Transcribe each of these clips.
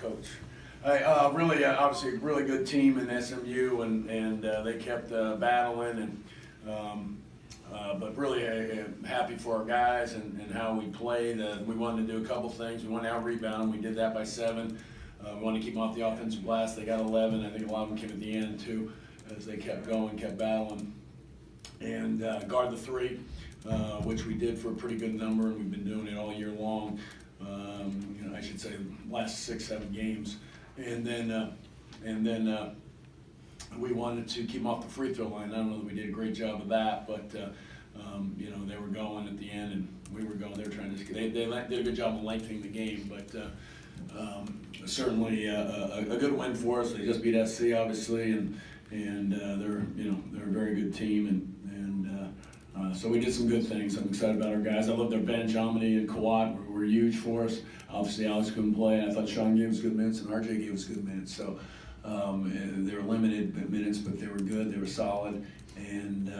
coach. Really, obviously, a really good team in SMU, and they kept battling, and but really happy for our guys and how we played. We wanted to do a couple things. We wanted to out-rebound them. We did that by 7. We wanted to keep them off the offensive glass. They got 11. I think a lot of them came at the end, too, as they kept going, kept battling. And guard the 3, which we did for a pretty good number, and we've been doing it all year long. I should say last 6, 7 games. And then we wanted to keep them off the free throw line. I don't know that we did a great job of that, but they were going at the end, and we were going. They were trying to. They did a good job of lengthening the game, but certainly a good win for us. They just beat SC, obviously, and they're a very good team, and so we did some good things. I'm excited about our guys. I love their bench. Amity and Kawat were huge for us. Obviously, Alex couldn't play. I thought Sean gave us good minutes, and RJ gave us good minutes. So they were limited minutes, but they were good. They were solid, and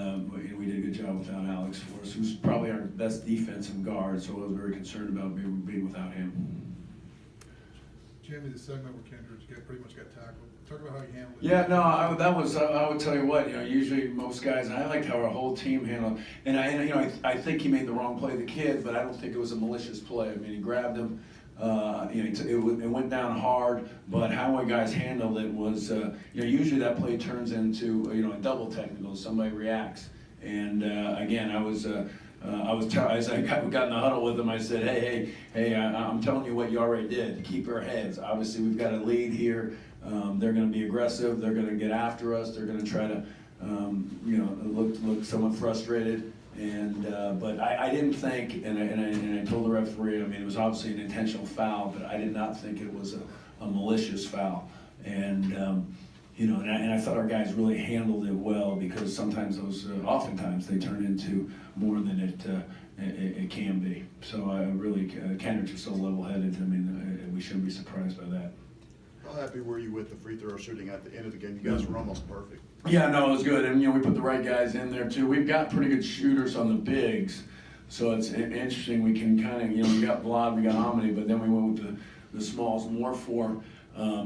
we did a good job without Alex for us, who's probably our best defensive guard. So I was very concerned about being without him. Jamie, the segment where Kendrick pretty much got tackled. Talk about how you handled it. Yeah, no, I would tell you what, usually most guys, and I liked how our whole team handled it. And I think he made the wrong play, the kid, but I don't think it was a malicious play. I mean, he grabbed him, it went down hard, but how our guys handled it was, usually that play turns into, a double technical, somebody reacts. And again, as I got in the huddle with them, I said, hey, I'm telling you what you already did. Keep our heads. Obviously, we've got a lead here. They're going to be aggressive. They're going to get after us. They're going to try to, look somewhat frustrated. But I didn't think, and I told the referee, it was obviously an intentional foul, but I did not think it was a malicious foul. And I thought our guys really handled it well, because sometimes oftentimes they turn into more than it can be. So I really, Kendrick's just so level-headed. We shouldn't be surprised by that. How happy were you with the free throw shooting at the end of the game? You guys were almost perfect. Yeah, no, it was good. And, we put the right guys in there, too. We've got pretty good shooters on the bigs. So it's interesting. We can kind of, we got Vlad, we got Amity, but then we went with the smalls more for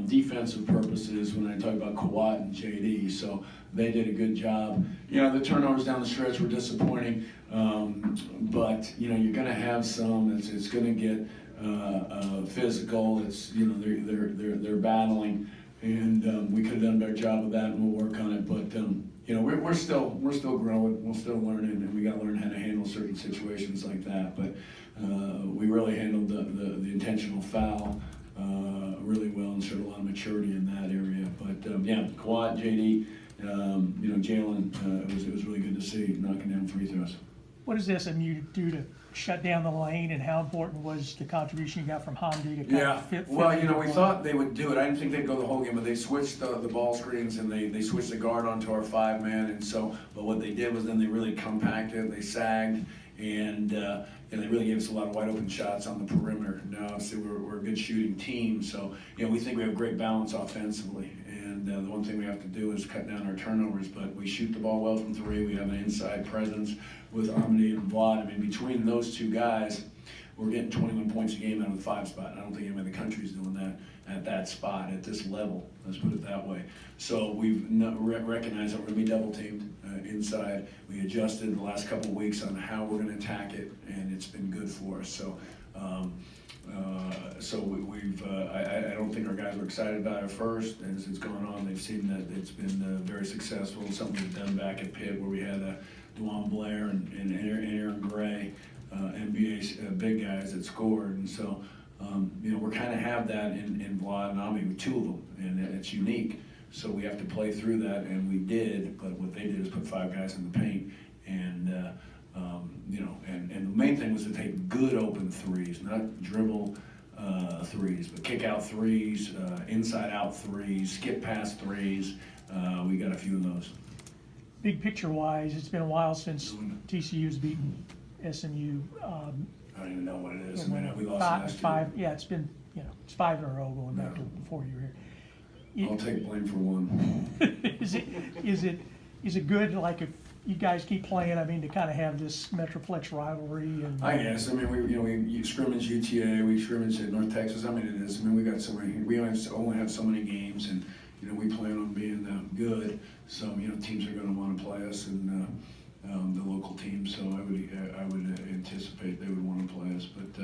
defensive purposes when I talk about Kawat and JD. So they did a good job. The turnovers down the stretch were disappointing. But, you're going to have some. It's going to get physical. It's they're battling, and we could have done a better job of that, and we'll work on it. But we're still growing, we're still learning, and we got to learn how to handle certain situations like that. But we really handled the intentional foul really well, and showed a lot of maturity in that area. But Kawat, JD, Jalen, it was really good to see knocking down free throws. What does SMU do to shut down the lane, and how important was the contribution you got from Hamdi to kind of fit? Well, we thought they would do it. I didn't think they'd go the whole game, but they switched the ball screens, and they switched the guard onto our 5-man, and so, but what they did was then they really compacted, they sagged, and they really gave us a lot of wide open shots on the perimeter. Now, obviously, we're a good shooting team, so we think we have great balance offensively. And the one thing we have to do is cut down our turnovers, but we shoot the ball well from 3. We have an inside presence with Amity and Vlad. Between those two guys, we're getting 21 points a game out of the 5 spot. I don't think anybody in the country is doing that at that spot, at this level. Let's put it that way. So we've recognized that we're going to be double teamed inside. We adjusted the last couple of weeks on how we're going to attack it, and it's been good for us. So I don't think our guys were excited about it first. As it's gone on, they've seen that it's been very successful. Something we've done back at Pitt, where we had Dwan Blair and Aaron Gray, NBA big guys that scored. And so, we're kind of have that in Vlad and Ami with 2 of them, and it's unique. So we have to play through that, and we did. But what they did is put 5 guys in the paint, and the main thing was to take good open threes, not dribble threes, but kick out threes, inside out threes, skip past threes. We got a few of those. Big picture wise, it's been a while since TCU's beaten SMU. I don't even know what it is. We lost last year. 5. Yeah, it's been it's 5 in a row going back to before you were here. I'll take blame for 1. Is it good? Like, if you guys keep playing, I mean, to kind of have this Metroplex rivalry and. I guess, I mean, we scrimmage UTA, we scrimmage at North Texas, I mean, it is, I mean, we got so many, we only have so many games, and, we plan on being good, so, teams are gonna wanna play us, and, the local teams, so I would anticipate they would wanna play us, but,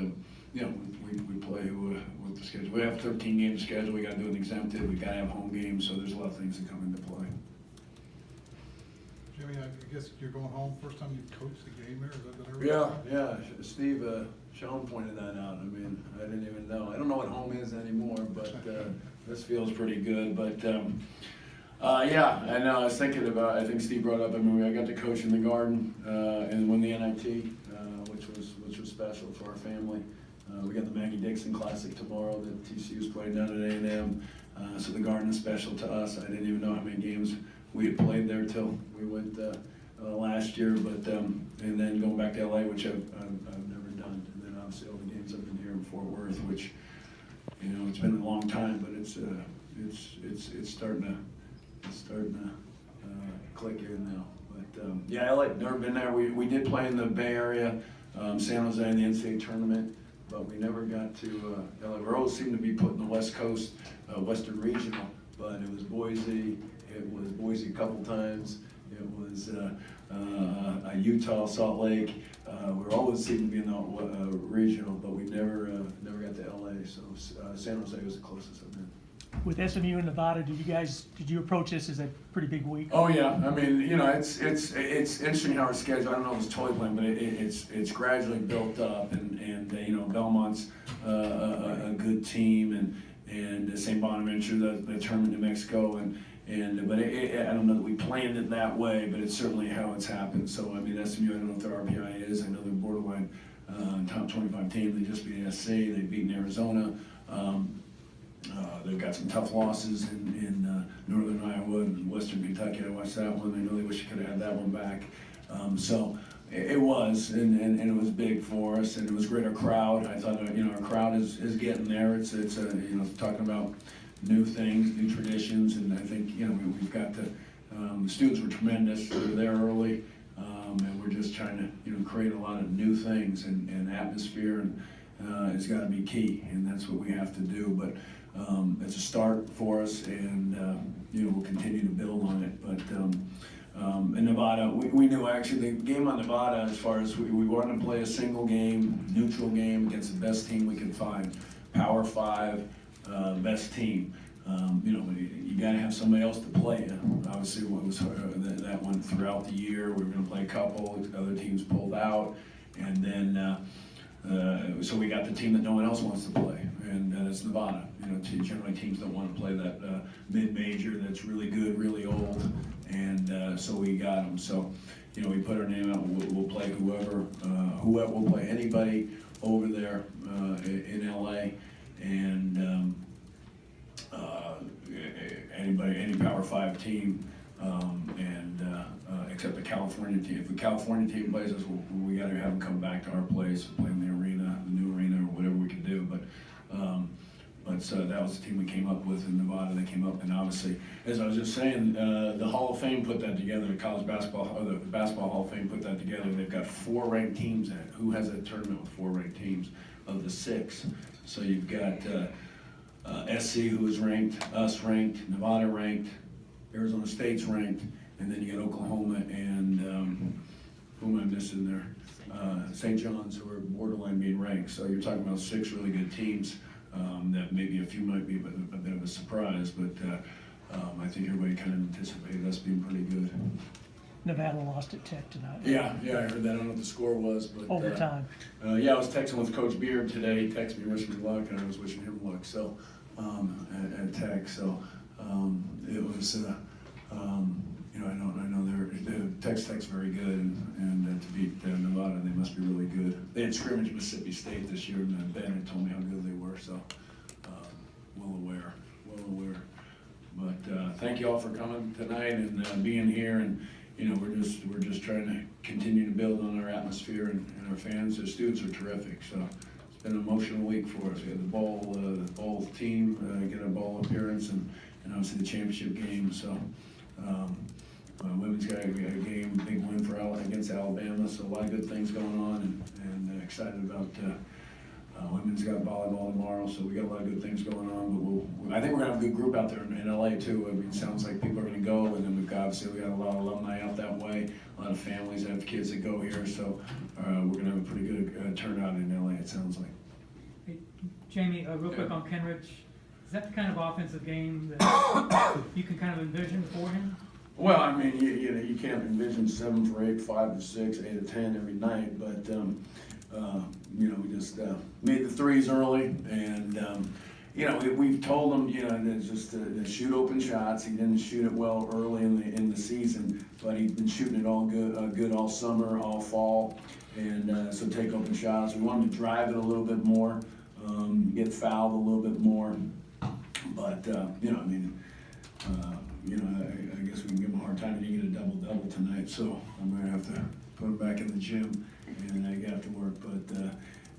we play with the schedule. We have 13 games scheduled, we gotta do an exempted, we gotta have home games, so there's a lot of things that come into play. Jimmy, I guess you're going home, first time you've coached the game there, is that Yeah, Steve, Sean pointed that out, I mean, I didn't even know, I don't know what home is anymore, but, this feels pretty good, but, yeah, I know, I was thinking about, I think Steve brought up, I mean, I got to coach in the Garden, and win the NIT, which was special for our family. We got the Maggie Dixon Classic tomorrow that TCU's playing down at A&M, so the Garden is special to us. I didn't even know how many games we had played there till we went last year, but and then going back to LA, which I've never done, and then obviously all the games I've been here in Fort Worth, which it's been a long time, but it's starting to click in now. But yeah, LA, never been there. We did play in the Bay Area, San Jose in the NCAA tournament, but we never got to LA. We always seemed to be put in the West Coast, Western Regional, but it was Boise. It was Boise a couple times. It was Utah, Salt Lake. We always seemed to be in the regional, but we never got to LA. So San Jose was the closest I've been. With SMU and Nevada, did you approach this as a pretty big week? Oh yeah, I mean, it's interesting how our schedule. I don't know if it's totally planned, but it's gradually built up, and Belmont's a good team, and St. Bonaventure, the tournament in New Mexico, but I don't know that we planned it that way, but it's certainly how it's happened. So I mean, SMU, I don't know what their RPI is. I know they're borderline top 25 team. They just beat SC. They've beaten Arizona. They've got some tough losses in northern Iowa and western Kentucky. I watched that one. I know they wish they could have had that one back. So it was, and it was big for us, and it was great. Our crowd, I thought, our crowd is getting there. It's talking about new things, new traditions, and I think, we've got the students were tremendous. They were there early, and we're just trying to, create a lot of new things, and atmosphere, and it's got to be key, and that's what we have to do. But it's a start for us, and we'll continue to build on it. But in Nevada, we knew actually the game on Nevada, as far as we wanted to play a single game, neutral game against the best team we could find, Power 5, best team. You got to have somebody else to play you. Obviously, what was that one throughout the year, we were going to play a couple, other teams pulled out, and then so we got the team that no one else wants to play, and it's Nevada. Generally teams don't want to play that mid-major that's really good, really old, and so we got them. So, we put our name out. We'll play whoever we'll play anybody over there in LA, and any Power 5 team, except the California team. If the California team plays us, we got to have them come back to our place, play in the arena, the new arena, or whatever we can do. But that was the team we came up with in Nevada. They came up, and obviously, as I was just saying, the Hall of Fame put that together. The college basketball, or the basketball Hall of Fame put that together. They've got 4 ranked teams in it. Who has a tournament with 4 ranked teams of the 6? So you've got SC, who is ranked, us ranked, Nevada ranked, Arizona State's ranked, and then you got Oklahoma and who am I missing there? St. John's, who are borderline being ranked. So you're talking about 6 really good teams. That maybe a few might be a bit of a surprise, but I think everybody kind of anticipated us being pretty good. Nevada lost at Tech tonight. Yeah, I heard that. I don't know what the score was, but Overtime. Yeah, I was texting with Coach Beard today. He texted me wishing me luck, and I was wishing him luck. So at Tech, so it was. I know Tech's very good, and to beat Nevada, they must be really good. They had scrimmaged Mississippi State this year, and Ben had told me how good they were. So well aware. But thank you all for coming tonight and being here, and we're just trying to continue to build on our atmosphere and our fans. The students are terrific. So it's been an emotional week for us. We had the bowl team get a bowl appearance, and obviously the championship game. So Women's got a game, big win against Alabama, so a lot of good things going on, and excited about. Women's got volleyball tomorrow, so we got a lot of good things going on. But I think we're gonna have a good group out there in LA too. I mean, it sounds like people are gonna go, and then we got a lot of alumni out that way, a lot of families that have kids that go here. So we're gonna have a pretty good turnout in LA. It sounds like. Hey, Jamie, real quick on Kenrich, is that the kind of offensive game that you can kind of envision for him? Well, I mean, you can't envision 7 for 8, 5 for 6, 8 to 10 every night, but we just made the threes early, and we've told him, just to shoot open shots. He didn't shoot it well early in the season, but he's been shooting it all good all summer, all fall, and so take open shots. We want him to drive it a little bit more, get fouled a little bit more, but I guess we can give him a hard time. He didn't get a double-double tonight, so I'm going to have to put him back in the gym and I get after work. But,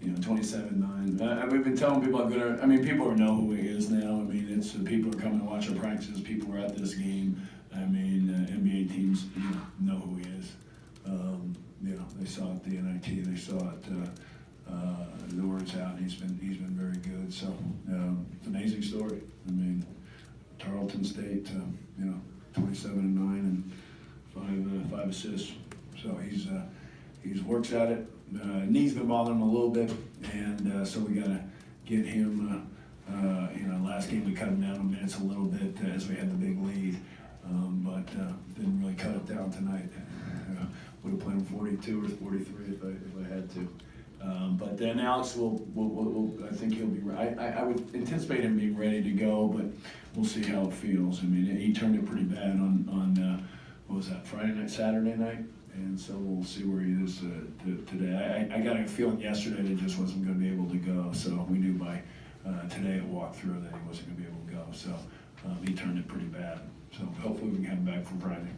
27-9. We've been telling people how good people know who he is now. I mean, it's people are coming to watch our practices. People are at this game. I mean, NBA teams know who he is. They saw it at the NIT. They saw it the words out. He's been very good. So it's an amazing story. I mean, Tarleton State, 27-9 and five assists. So he's works at it. Knee's been bothering him a little bit, and so we got to get him. Last game we cut him down in minutes a little bit as we had the big lead, but didn't really cut it down tonight. Would have played him 42 or 43 if I had to. But then Alex will I think he'll be. I would anticipate him being ready to go, but we'll see how it feels. I mean, he turned it pretty bad on what was that, Friday night, Saturday night, and so we'll see where he is today. I got a feeling yesterday that he just wasn't going to be able to go, so we knew by today at walkthrough that he wasn't going to be able to go. So he turned it pretty bad. So hopefully we can have him back for Friday.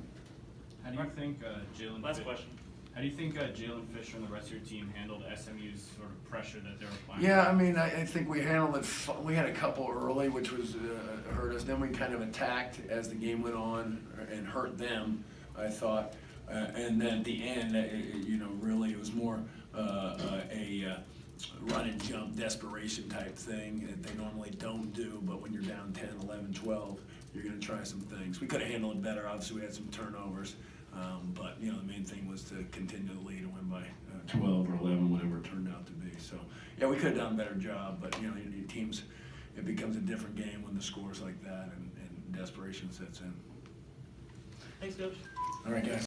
How do you think Jalen? Last question. How do you think Jalen Fisher and the rest of your team handled SMU's sort of pressure that they were applying? Yeah, I mean, I think we handled it. We had a couple early, which was hurt us. Then we kind of attacked as the game went on and hurt them, I thought. And then at the end, really it was more a run and jump desperation type thing that they normally don't do. But when you're down 10, 11, 12, you're going to try some things. We could have handled it better. Obviously, we had some turnovers. But the main thing was to continue the lead and win by 12 or 11, whatever it turned out to be. So, yeah, we could have done a better job, but your teams, it becomes a different game when the score's like that and desperation sets in. Thanks, Coach. All right, guys.